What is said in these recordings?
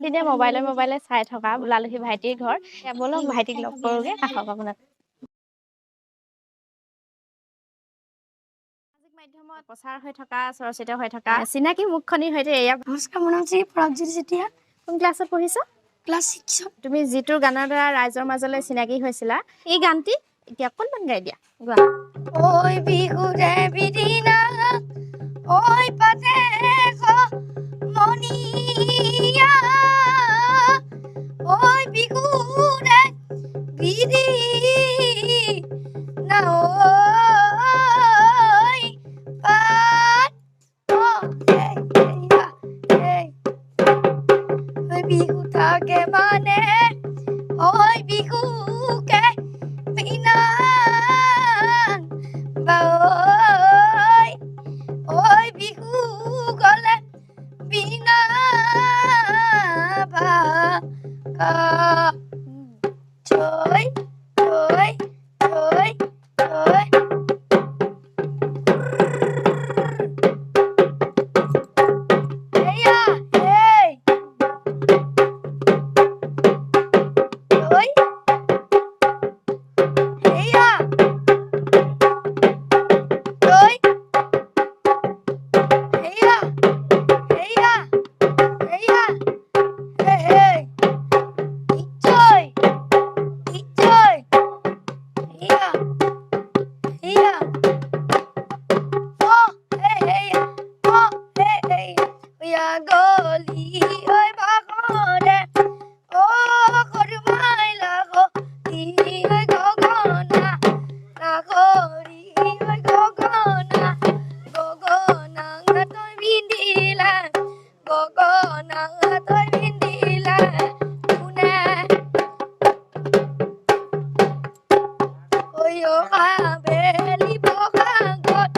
দিনে মোবাইলে চাই থকা বোলালুহি ভাইটিৰ ঘৰ বলক ভাইটিক লগ কৰোগে আহক আপোনাক সামাজিক মাধ্যমত প্ৰচাৰ হৈ থকা চৰ্চিত হৈ থকা চিনাকি মুখখনিৰ সৈতে এয়া নমস্কাৰ মোৰ নাম শ্ৰী প্ৰজ্যোতি চেতিয়া কোন ক্লাছত পঢ়িছা ক্লাছ 6 তুমি যিটো গানৰ দ্বাৰা ৰাইজৰ মাজলৈ চিনাকি হৈছিলা এই গানটি এতিয়া অকণমান গাই দিয়া গোৱা ঐ বিহুৰে বিদিনা ঐ পাতে মনিয়া ঐ বিহুৰে বিদিনা ঐ পাত বিহু থাকে মানে ঐ বিহুকে বিনা ঐ বিহু গলে বিনা ছয় ছয় ছয় ছয় গলি ঐ বাগৰে ও করমাই লাগো ই ঐ গগনা লাগরি ঐ গগনা গগনা তই বিন্দিলা গগনা তই বিন্দিলা কোনে ঐ ও বেলি বগাগত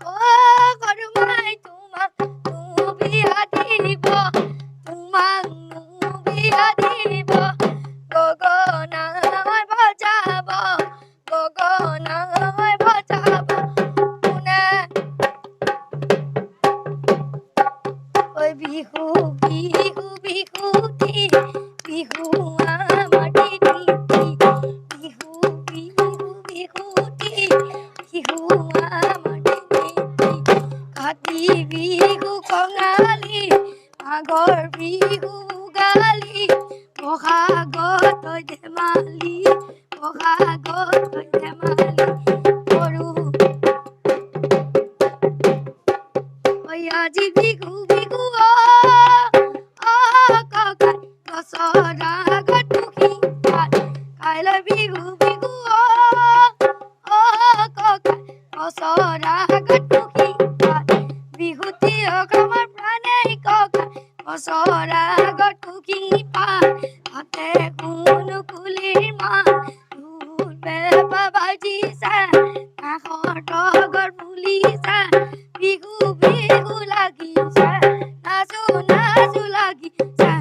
ও করমাই তোমাক বিয়া দিব তোমাক বিয়া দিব গগনা বজাব গগনা বজাব কোনে ঐ বিহু বিহু বিহুতি বিহু আমাৰ দিদি বিহু বিহু বিহুতি বিহু আমাৰ দিদি কাতি বিহু কঙালী আগৰ বিহু গালি বহাগত ধেমালি বহাগত ধেমালি কৰো আজি বিহু বিহু অ ককাই গছৰা গটুকি কাইলৈ বিহু বিহু অ ককাই গছৰা গটুকি বিহুতি আমাৰ প্ৰাণেই ককাই গছৰা গটুকি হাতে কোনো কুলিৰ মাত ঢোল পেপা বাজিছে কাষৰ তগৰ ফুলিছে বিহু বিহু লাগিছে নাচো নাচো লাগিছে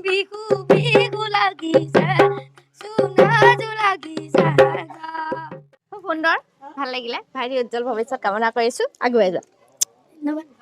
বিহু বিহু লাগিছে নাচো লাগিছে খুব সুন্দৰ ভাল লাগিলে ভাইটি উজ্জ্বল ভৱিষ্যত কামনা কৰিছো আগুৱাই যোৱা ধন্যবাদ